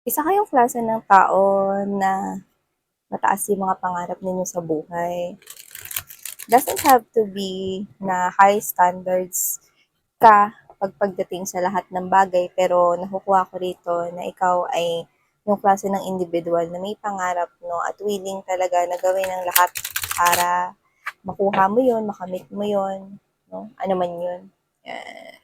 Isa kayong klase ng tao na mataas yung mga pangarap ninyo sa buhay. Doesn't have to be na high standards ka pagdating sa lahat ng bagay, pero nakukuha ko rito na ikaw ay yung klase ng individual na may pangarap, no, at willing talaga na gawin ang lahat para makuha mo yun, makamit mo yun, no, ano man yun. Yan.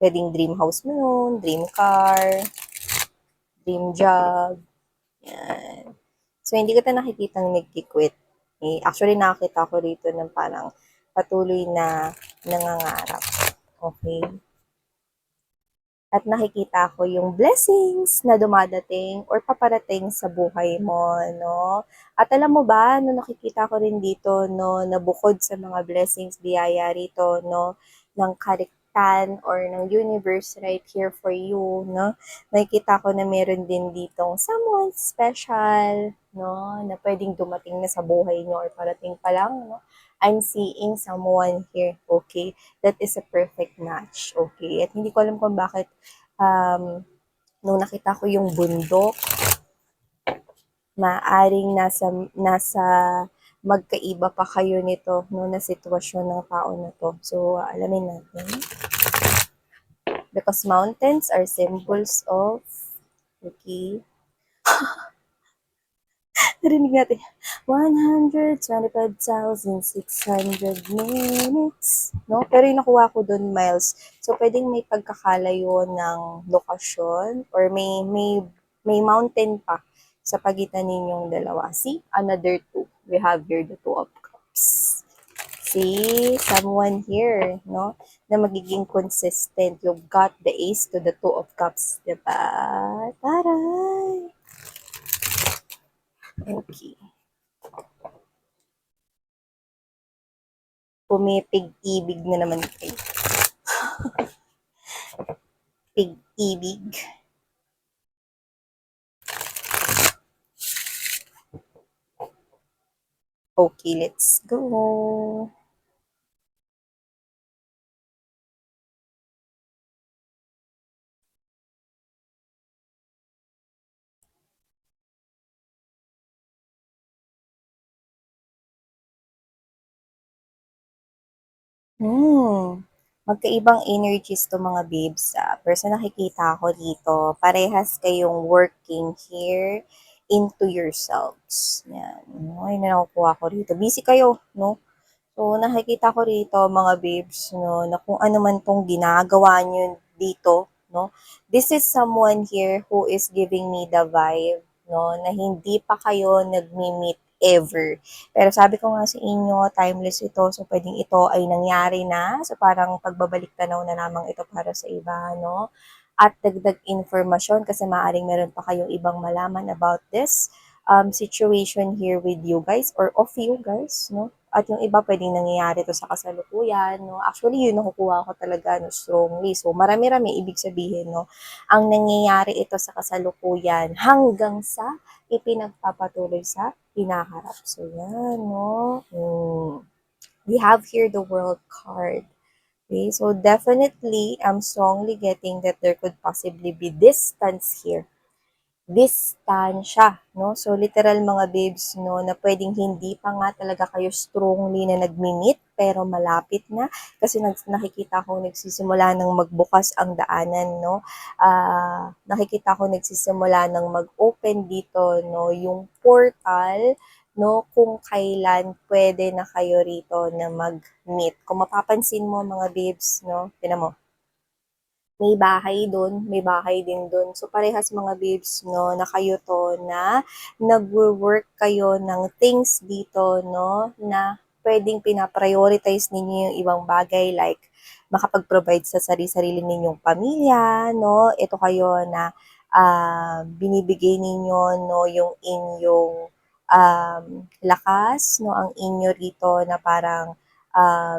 Pwedeng dream house mo yun, dream car, dream job, yan. So, hindi kita nakikitang nagki-quit. Actually, nakakita ko rito ng parang patuloy na nangangarap. Okay? At nakikita ko yung blessings na dumadating or paparating sa buhay mo, no? At alam mo ba, no, nakikita ko rin dito, no, na bukod sa mga blessings, biyaya rito, no, ng kaliktan or ng universe right here for you, no? Nakikita ko na meron din ditong someone special, no, na pwedeng dumating na sa buhay nyo or parating pa lang, no? I'm seeing someone here, okay? That is a perfect match, okay? At hindi ko alam kung bakit nung nakita ko yung bundok, maaring nasa magkaiba pa kayo nito no na sitwasyon ng tao na to. So, alamin natin. Because mountains are symbols of, okay, narinig natin, 125,600 minutes. No? Pero yung nakuha ko doon, miles. So, pwedeng may pagkakalayo ng lokasyon or may mountain pa sa pagitan ninyong dalawa. See? Another two. We have here the two of cups. See? Someone here, no? Na magiging consistent. You've got the ace to the two of cups. Diba? Taray! Okay. Pumipig-ibig na naman kayo. Pig-ibig. Okay, let's go. Magkaibang energies to mga babes. Pero sa nakikita ko dito, parehas kayong working here into yourselves. Yan. Ay, nakukuha ko rito. Busy kayo, no? So, nakikita ko rito, mga babes, no, na kung ano man tong ginagawa nyo dito, no, this is someone here who is giving me the vibe, no, na hindi pa kayo nagmi-meet ever. Pero sabi ko nga sa inyo, timeless ito, so pwedeng ito ay nangyari na, so parang pagbabalik tanaw na lamang ito para sa iba, no, at dagdag informasyon kasi maaaring meron pa kayong ibang malaman about this situation here with you guys or of you guys, no? At yung iba pwedeng nangyayari to sa kasalukuyan, no? Actually, yun nakukuha ko talaga no, strongly. So, marami-rami ibig sabihin, no? Ang nangyayari ito sa kasalukuyan hanggang sa ipinagpapatuloy sa hinaharap. So, yan, no? We have here the world card. Okay, so definitely, I'm strongly getting that there could possibly be distance here. Distansya, no? So, literal mga babes, no, na pwedeng hindi pa nga talaga kayo strongly na nagmi-meet, pero malapit na. Kasi nakikita ko nagsisimula ng magbukas ang daanan, no? Nakikita ko nagsisimula ng mag-open dito, no? Yung portal, no? Kung kailan pwede na kayo rito na mag-meet. Kung mapapansin mo mga babes, no? Tinan mo, may bahay doon, may bahay din doon. So, parehas mga babes, no, na kayo to na nagwo-work kayo ng things dito, no, na pwedeng pinaprioritize ninyo yung ibang bagay like makapag-provide sa sarili-sarili ninyong pamilya, no, ito kayo na binibigay ninyo, no, yung inyong lakas, no, ang inyo rito na parang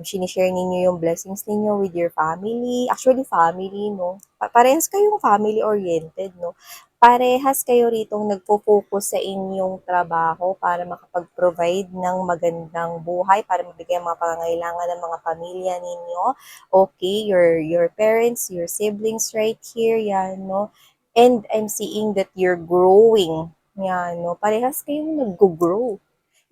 sinishare ninyo yung blessings ninyo with your family. Actually, family, no? Parehas kayong family-oriented, no? Parehas kayo ritong nagpo-focus sa inyong trabaho para makapag-provide ng magandang buhay, para mabigay ang mga pangangailangan ng mga pamilya ninyo. Okay, your parents, your siblings right here, yan, no? And I'm seeing that you're growing. Yan, no? Parehas kayong nag-grow.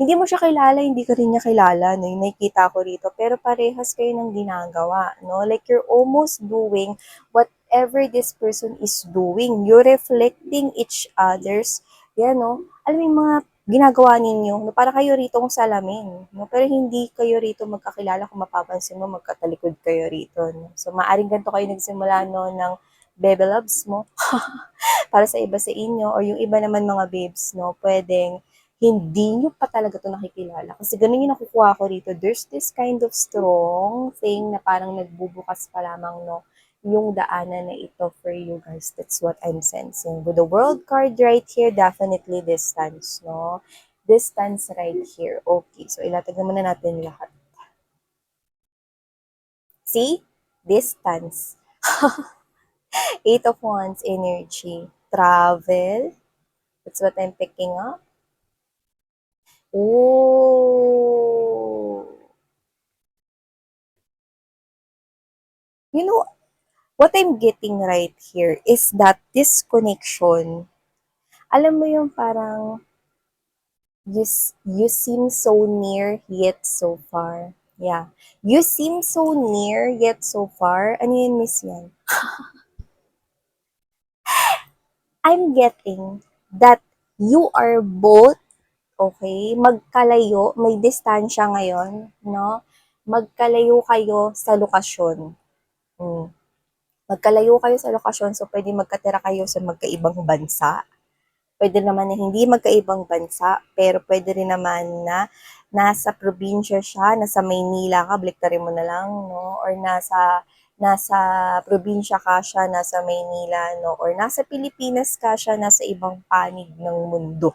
Hindi mo siya kilala, hindi ka rin niya kilala, no? Yung nakikita ko rito. Pero parehas kayo ng ginagawa, no? Like you're almost doing whatever this person is doing. You're reflecting each other's, yan, no? Alam mo yung mga ginagawa ninyo, no? Para kayo rito kung salamin, no? Pero hindi kayo rito magkakilala kung mapapansin mo, magkatalikod kayo rito, no? So, maaring ganito kayo nagsimula, no, ng bebe loves mo para sa iba sa inyo or yung iba naman mga babes, no, pwedeng hindi nyo pa talaga to nakikilala. Kasi ganun yung nakukuha ko rito. There's this kind of strong thing na parang nagbubukas pa lamang, no, yung daanan na ito for you guys. That's what I'm sensing. With the world card right here, definitely distance, no? Distance right here. Okay, so ilatag naman na natin lahat. See? Distance. Eight of Wands energy. Travel. That's what I'm picking up. Oh. You know, what I'm getting right here is that this connection, alam mo yung parang you seem so near yet so far. Yeah. You seem so near yet so far. Ano yun, Miss Yan? I'm getting that you are both, okay, magkalayo, may distansya ngayon, no? Magkalayo kayo sa lokasyon. Hmm. Magkalayo kayo sa lokasyon, so pwede magkatira kayo sa magkaibang bansa. Pwede naman na hindi magkaibang bansa, pero pwede rin naman na nasa probinsya siya, nasa Maynila ka, baliktarin mo na lang, no? Or nasa probinsya ka siya, nasa Maynila, no? Or nasa Pilipinas ka siya, nasa ibang panig ng mundo.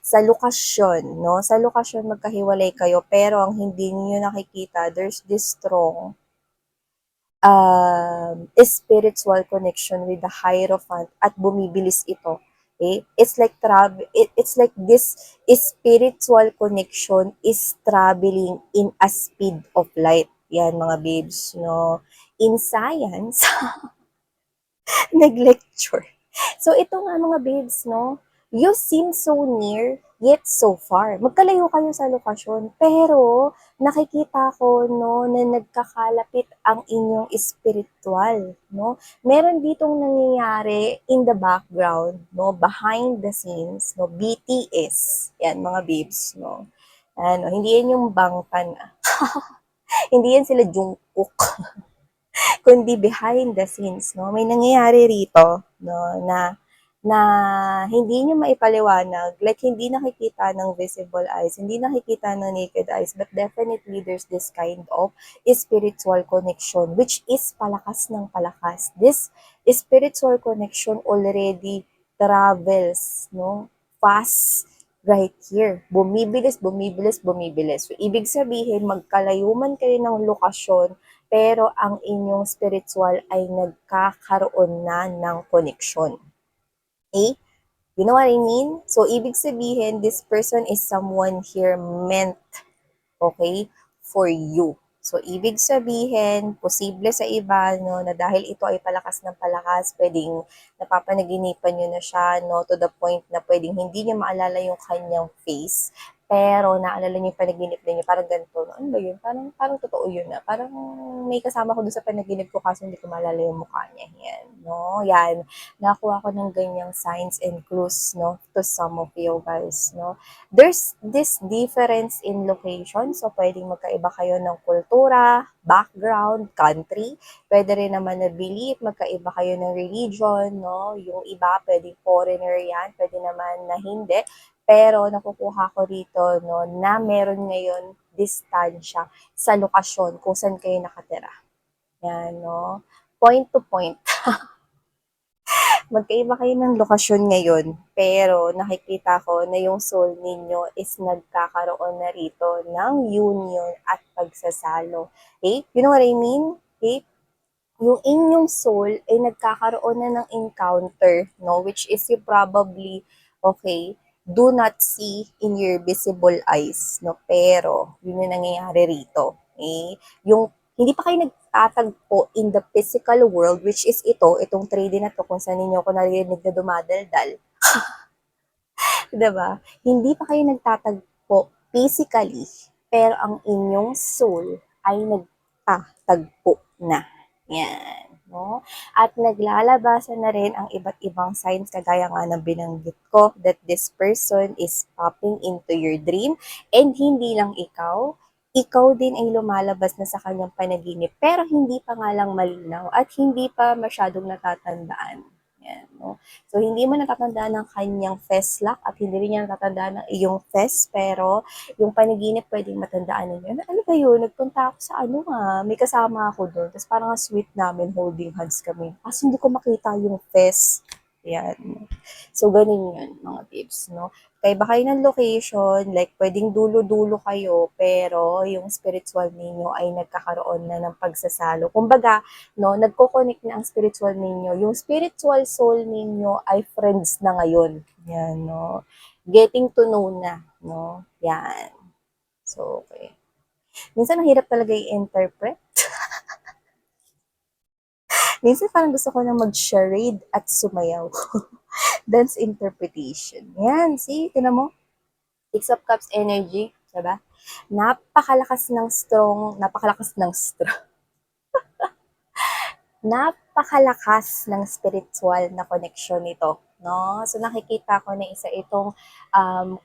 Sa lokasyon, no? Sa lokasyon magkahiwalay kayo, pero ang hindi niyo nakikita, there's this strong spiritual connection with the Hierophant at bumibilis ito. Okay? It's like this spiritual connection is traveling in a speed of light. Yan mga babes, no? In science, nag-lecture. So, ito nga mga babes, no? You seem so near, yet so far. Magkalayo kayo sa lokasyon, pero nakikita ko, no, na nagkakalapit ang inyong spiritual, no? Meron ditong nangyayari in the background, no, behind the scenes, no, BTS. Yan, mga babes, no? Ano, hindi yan yung Bangtan, ah. Hindi yan sila Jungkook. Kundi behind the scenes, no? May nangyayari rito, no, na hindi niyo maipaliwanag, like hindi nakikita ng visible eyes, hindi nakikita ng naked eyes, but definitely there's this kind of spiritual connection, which is palakas ng palakas. This spiritual connection already travels, no, fast right here. Bumibilis, bumibilis, bumibilis. So, ibig sabihin, magkalayo man kayo ng lokasyon, pero ang inyong spiritual ay nagkakaroon na ng connection. Okay? You know what I mean? So, ibig sabihin, this person is someone here meant, okay, for you. So, ibig sabihin, posible sa iba, no, na dahil ito ay palakas ng palakas, pwedeng napapanaginipan nyo na siya, no, to the point na pwedeng hindi nyo maalala yung kanyang face, pero naalala niyo yung panaginip niyo, parang ganito, no? Ano ba yun? Parang totoo yun na. Parang may kasama ko doon sa panaginip ko kaso hindi ko maalala yung mukha niya. Yan, no? Yan. Nakuha ko ng ganyang signs and clues, no? To some of you guys, no? There's this difference in location. So, pwedeng magkaiba kayo ng kultura, background, country. Pwede rin naman na belief, magkaiba kayo ng religion, no? Yung iba, pwedeng foreigner yan. Pwede naman na hindi. Pero nakukuha ko rito, no, na meron ngayon distansya sa lokasyon kung saan kayo nakatira. Yan, no? Point to point. Magkaiba kayo ng lokasyon ngayon, pero nakikita ko na yung soul ninyo is nagkakaroon na rito ng union at pagsasalo. Okay? You know what I mean? Okay? Yung inyong soul ay nagkakaroon na ng encounter, no? Which is you probably, okay, do not see in your visible eyes, no? Pero, yun yung nangyayari rito. Okay? Yung, hindi pa kayo magtatagpo in the physical world, which is itong 3D na to, kung saan ninyo ako narinig na dumadaldal, 'di ba? Hindi pa kayo nagtatagpo physically, pero ang inyong soul ay nagtatagpo na. Yan, no? At naglalabasan na rin ang iba't ibang signs kagaya nga ng binanggit ko that this person is popping into your dream, and hindi lang ikaw din ay lumalabas na sa kanyang panaginip pero hindi pa nga lang malinaw at hindi pa masyadong natatandaan. Yan, no? So, hindi mo natatandaan ng kanyang lock at hindi rin niya natatandaan ng iyong pero yung panaginip pwedeng matandaan ninyo. Ano ba yun? Nagpunta ako sa may kasama ako doon. Tapos parang sweet namin, holding hands kami. Kasi hindi ko makita yung Yan. So, ganun yun, mga babes, no? Kaya ba kayo ng location, like pwedeng dulo-dulo kayo, pero yung spiritual ninyo ay nagkakaroon na ng pagsasalo. Kumbaga, no, nagko-connect na ang spiritual ninyo. Yung spiritual soul ninyo ay friends na ngayon. Yan, no? Getting to know na, no? Yan. So, okay. Minsan, mahirap talaga i-interpret. Minsan, parang gusto ko na mag-charade at sumayaw. Dance interpretation. Yan, see? Tinan mo? Six of Cups energy, diba? Napakalakas ng strong, napakalakas ng spiritual na connection nito, no? So nakikita ko na isa itong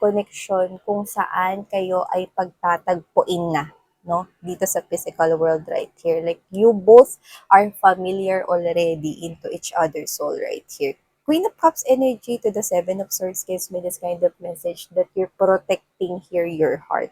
connection kung saan kayo ay pagtatagpuin na, no? Dito sa physical world right here. Like you both are familiar already into each other's soul right here. Queen of Cups energy to the Seven of Swords gives me this kind of message that you're protecting here your heart.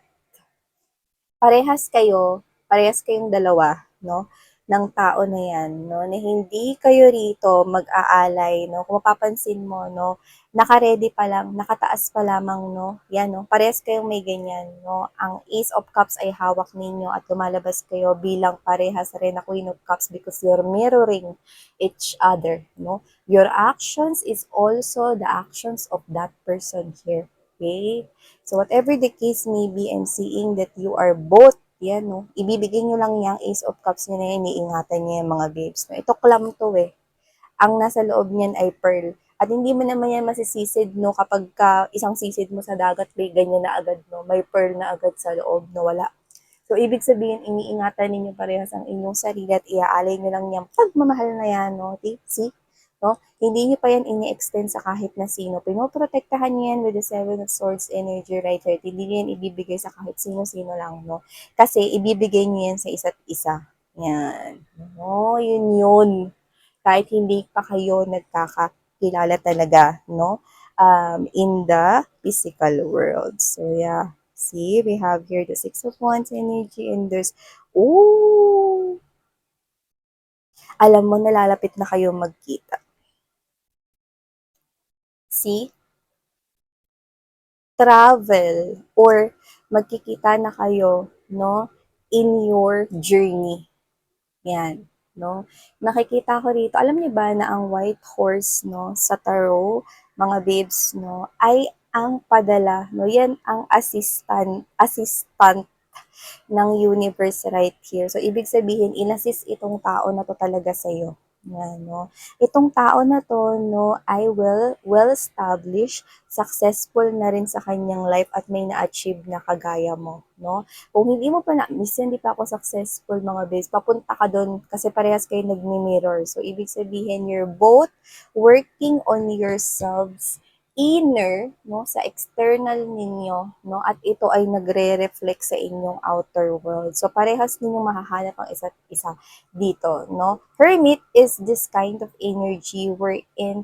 Parehas kayong dalawa, no, ng tao na yan, no, na hindi kayo rito mag-aalay, no, kung mapapansin mo, no, naka-ready pa lang, nakataas pa lamang, no, yan, no, parehas kayong may ganyan, no, ang Ace of Cups ay hawak ninyo at lumalabas kayo bilang parehas rin na Queen of Cups because you're mirroring each other, no, your actions is also the actions of that person here, okay? So whatever the case may be, I'm seeing that you are both, yan no, ibibigay nyo lang yung Ace of Cups nyo na yan, iingatan niya yung mga babes. No? Ito clam to eh. Ang nasa loob niyan ay pearl. At hindi mo naman yan masisisid no kapag isang sisid mo sa dagat, may ganyan na agad no, may pearl na agad sa loob no, wala. So, ibig sabihin, iniingatan ninyo parehas ang inyong sarili at iaalay nyo lang yung pagmamahal na yan, no? See? No? Hindi nyo pa yan ini-extend sa kahit na sino. Pinoprotektahan nyo yan with the Seven of Swords energy right here. Hindi nyo yan ibibigay sa kahit sino-sino lang, no? Kasi, ibibigay nyo yan sa isa't isa. Yan. No, yun. Kahit hindi pa kayo nagkakakilala talaga, no? In the physical world. So, yeah. See, we have here the Six of Wands energy and there's, oh, alam mo, nalalapit na kayo magkita. See? Travel or magkikita na kayo, no? In your journey. Yan, no? Nakikita ko rito, alam niyo ba na ang white horse, no, sa tarot, mga babes, no, ay ang padala, no? Yan ang assistant ng universe right here. So, ibig sabihin, inassist itong tao na to talaga sa'yo. Yan, no? Itong tao na to, no, ay well-established, successful na rin sa kanyang life at may na-achieve na kagaya mo, no? Kung hindi mo pa na-miss, hindi pa ako successful mga babes, papunta ka doon kasi parehas kayo nagmi-mirror. So, ibig sabihin, you're both working on yourselves inner, no, sa external ninyo, no, at ito ay nagre-reflect sa inyong outer world. So, parehas ninyong mahahanap ang isa't isa dito, no. Hermit is this kind of energy wherein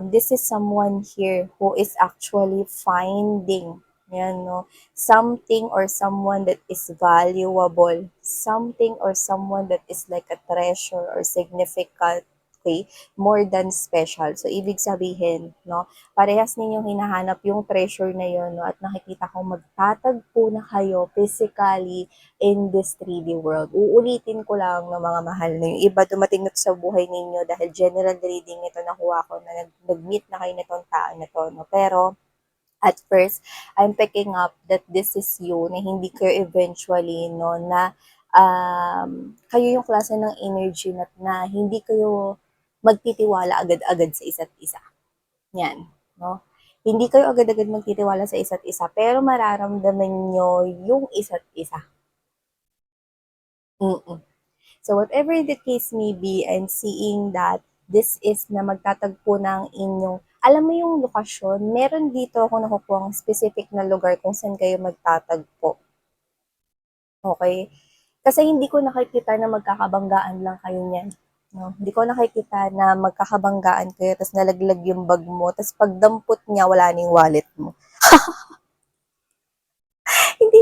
this is someone here who is actually finding, yan, no, something or someone that is valuable, something or someone that is like a treasure or significant, okay, more than special. So, ibig sabihin, no, parehas ninyong hinahanap yung treasure na yun, no, at nakikita kong magtatagpo na kayo physically in this 3D world. Uulitin ko lang ng mga mahal na yung iba dumating na sa buhay ninyo dahil general reading ito nakuha ko na nag-meet na kayo nitong tao na to, no, pero at first, I'm picking up that this is you, na hindi kayo eventually, no, na kayo yung klase ng energy na hindi kayo magtitiwala agad-agad sa isa't isa. Yan, no? Hindi kayo agad-agad magtitiwala sa isa't isa, pero mararamdaman nyo yung isa't isa. Mm-mm. So whatever the case may be, I'm seeing that this is na magtatagpo ng inyong, alam mo yung lokasyon, meron dito ako nakukuha specific na lugar kung saan kayo magtatagpo. Okay? Kasi hindi ko nakikita na magkakabanggaan lang kayo niyan. No? Hindi ko nakikita na magkakabanggaan kayo, tapos nalaglag yung bag mo, tapos pagdampot niya, wala na yung wallet mo. Hindi.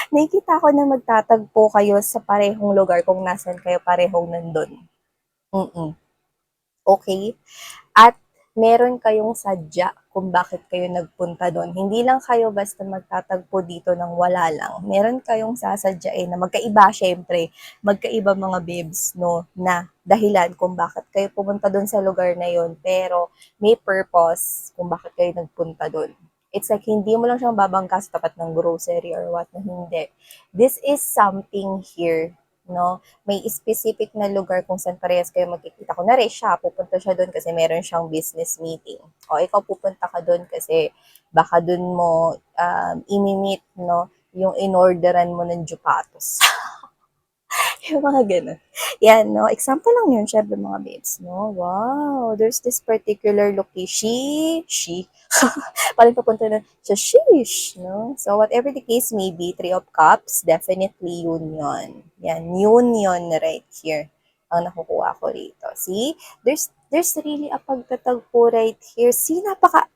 Nakikita ko na magtatagpo kayo sa parehong lugar kung nasan kayo parehong nandun. Mm-mm. Okay? At meron kayong sadya kung bakit kayo nagpunta doon. Hindi lang kayo basta magtatagpo dito ng wala lang. Meron kayong sasadyain na magkaiba, syempre, magkaiba mga babes, no, na dahilan kung bakit kayo pumunta doon sa lugar na yon, pero may purpose kung bakit kayo nagpunta doon. It's like, hindi mo lang siyang babangka sa tapat ng grocery or what na hindi. This is something here, no? May specific na lugar kung saan parehas kayo magkikita. Kunwari siya, pupunta siya doon kasi meron siyang business meeting. O ikaw pupunta ka doon kasi baka doon mo imi-meet, no, yung in-orderan mo ng jupatos. Yung mga ganun. Yan, no? Example lang yun, syempre mga babes, no? Wow, there's this particular location. Parang papunta na sa sheesh, no? So, whatever the case may be, Three of Cups, definitely union. Yan, union right here ang nakukuha ko rito. See? There's really a pagtatagpo right here. See, napaka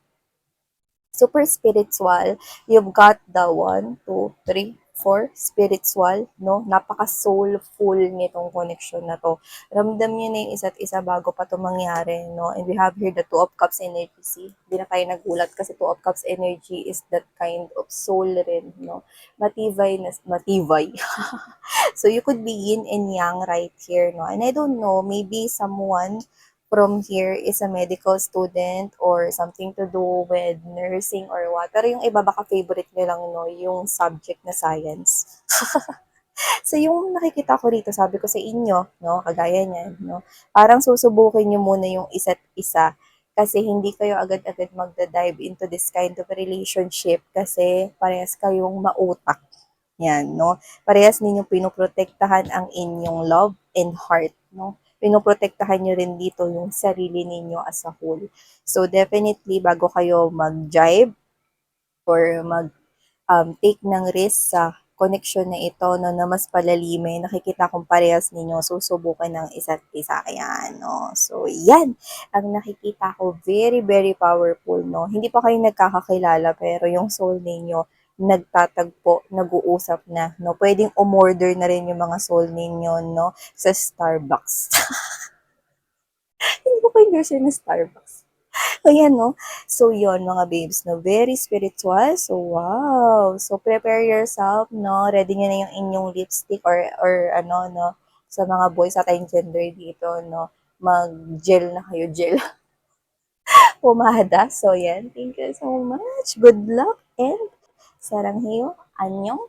super spiritual. You've got the 1, 2, 3, 4 spiritual, no? Napaka-soulful nitong connection na to. Ramdam niyo na yung isa't isa bago pa to mangyari, no? And we have here the Two of Cups energy. See? Hindi na tayo nagulat kasi Two of Cups energy is that kind of soul rin, no? Matibay na, matibay. So you could be yin and yang right here, no? And I don't know, maybe someone from here is a medical student or something to do with nursing or what. Pero yung iba baka favorite nyo lang, no, yung subject na science. So yung nakikita ko rito, sabi ko sa inyo, no, kagaya niyan, no, parang susubukin nyo muna yung isa't isa kasi hindi kayo agad-agad magda-dive into this kind of relationship kasi parehas kayong mautak. Yan, no? Parehas ninyong pinoprotektahan ang inyong love and heart, no? Pinoprotektahan nyo rin dito yung sarili ninyo as a whole. So, definitely, bago kayo mag-jive or take ng risk sa connection na ito no, na mas palalimin, nakikita kong parehas ninyo susubukan ng isa't isa. Ayan, no? So, yan ang nakikita ko. Very, very powerful, no? Hindi pa kayo nagkakakilala, pero yung soul ninyo nagtatagpo, nag-uusap na, no? Pwedeng umorder na rin yung mga soul ninyo, no? Sa Starbucks. Hindi ko kayo endorser na Starbucks. Ayan, no? So, yon mga babes, no? Very spiritual. So, wow. So, prepare yourself, no? Ready nyo na yung inyong lipstick or ano, no? Sa mga boys at tayong gender dito, no? Mag-gel na kayo, gel. Pumada. So, yan. Thank you so much. Good luck and saranghayo. Anyong.